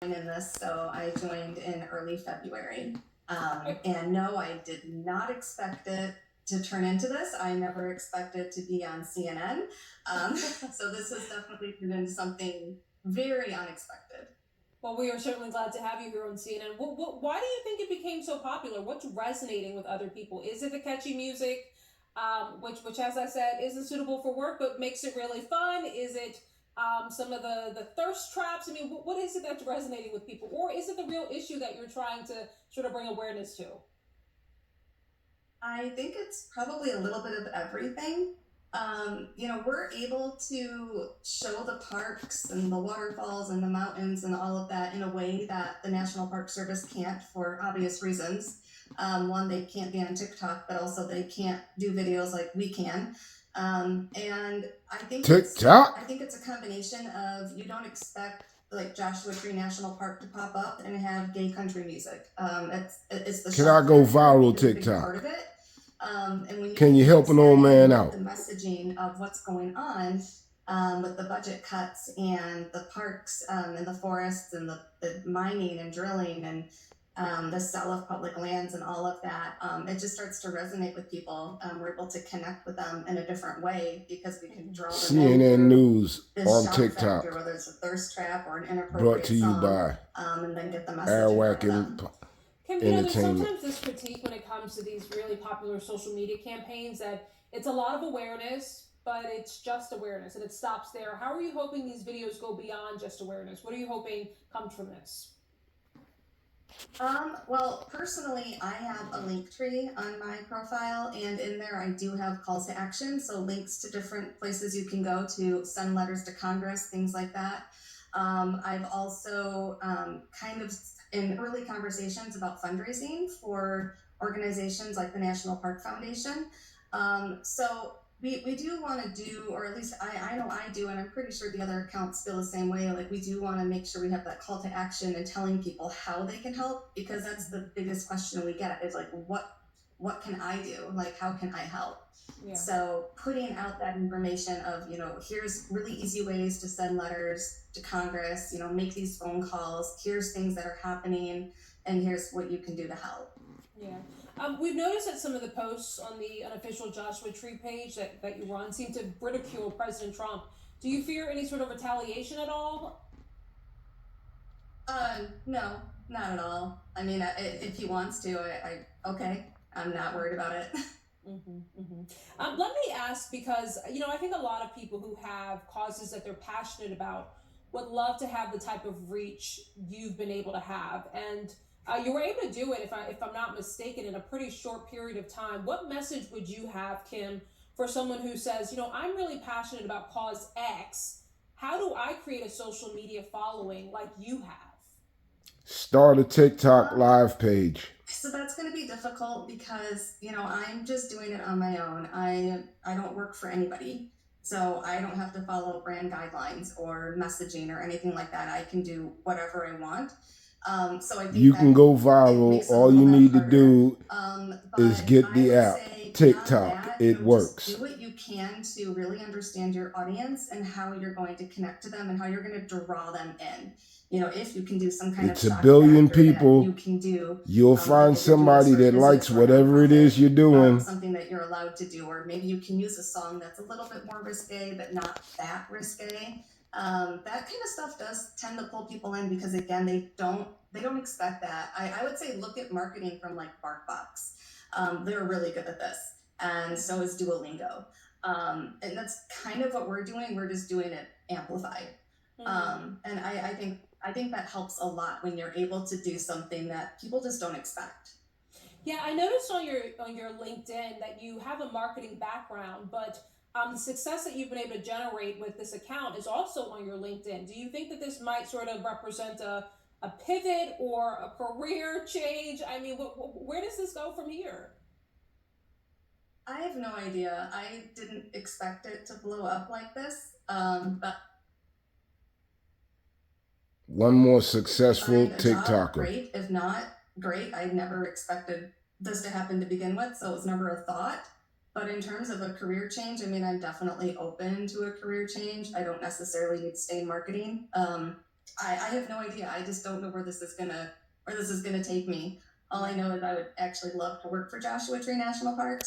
in this, so I joined in early February. And no, I did not expect it to turn into this. I never expected to be on CNN. So this has definitely turned into something very unexpected. Well, we are certainly glad to have you here on CNN. Why do you think it became so popular? What's resonating with other people? Is it the catchy music, which, as I said, isn't suitable for work, but makes it really fun? Is it some of the thirst traps? I mean, what is it that's resonating with people, or is it the real issue that you're trying to sort of bring awareness to? I think it's probably a little bit of everything. We're able to show the parks and the waterfalls and the mountains and all of that in a way that the National Park Service can't for obvious reasons. One, they can't be on TikTok, but also they can't do videos like we can. And TikTok? I think it's a combination of you don't expect like Joshua Tree National Park to pop up and have gay country music. It's the Can I go shock factor viral is a big part TikTok? of it. And when you Can you can help an old say man with the out? messaging of what's going on with the budget cuts and the parks and the forests and the mining and drilling and the sale of public lands and all of that, it just starts to resonate with people. We're able to connect with them in a different way because we can draw them in CNN through News this on shock factor, TikTok. whether it's a thirst trap or an Brought inappropriate to you song, by and then get the message in front of Airwack them. Kim, there's Entertainment. sometimes this critique when it comes to these really popular social media campaigns that it's a lot of awareness, but it's just awareness and it stops there. How are you hoping these videos go beyond just awareness? What are you hoping comes from this? Well, personally, I have a link tree on my profile, and in there I do have calls to action, so links to different places you can go to send letters to Congress, things like that. I've also kind of in early conversations about fundraising for organizations like the National Park Foundation. So we do want to do, or at least I know I do, and I'm pretty sure the other accounts feel the same way. Like we do want to make sure we have that call to action and telling people how they can help, because that's the biggest question we get is like, what can I do? Like, how can I help? Yeah. So putting out that information of, here's really easy ways to send letters to Congress, make these phone calls, here's things that are happening, and here's what you can do to help. Yeah. We've noticed that some of the posts on the unofficial Joshua Tree page that you run seem to ridicule President Trump. Do you fear any sort of retaliation at all? No, not at all. I mean, if he wants to, okay, I'm not worried about it. Let me ask because I think a lot of people who have causes that they're passionate about would love to have the type of reach you've been able to have, and you were able to do it. If I'm not mistaken, in a pretty short period of time. What message would you have, Kim, for someone who says, I'm really passionate about cause X? How do I create a social media following like you have? Start a TikTok live page. So that's going to be difficult because, I'm just doing it on my own. I don't work for anybody. So I don't have to follow brand guidelines or messaging or anything like that. I can do whatever I want. So I think you can go viral. All you need to do is get the app. TikTok. It works. Do what you can to really understand your audience and how you're going to connect to them and how you're going to draw them in. If you can do some kind it's of a billion people, you can do. You'll find somebody that likes whatever it is you're doing. Something that you're allowed to do, or maybe you can use a song that's a little bit more risque, but not that risque. That kind of stuff does tend to pull people in because again, they don't expect that. I would say look at marketing from like BarkBox. They're really good at this, and so is Duolingo. And that's kind of what we're doing. We're just doing it amplified. And I think that helps a lot when you're able to do something that people just don't expect. Yeah, I noticed on your LinkedIn that you have a marketing background, but the success that you've been able to generate with this account is also on your LinkedIn. Do you think that this might sort of represent a pivot or a career change? I mean, where does this go from here? I have no idea. I didn't expect it to blow up like this, but one more successful TikToker. Great. If not, great. I never expected this to happen to begin with, so it was never a thought. But in terms of a career change, I mean, I'm definitely open to a career change. I don't necessarily need to stay in marketing. I have no idea. I just don't know where this is gonna take me. All I know is I would actually love to work for Joshua Tree National Park.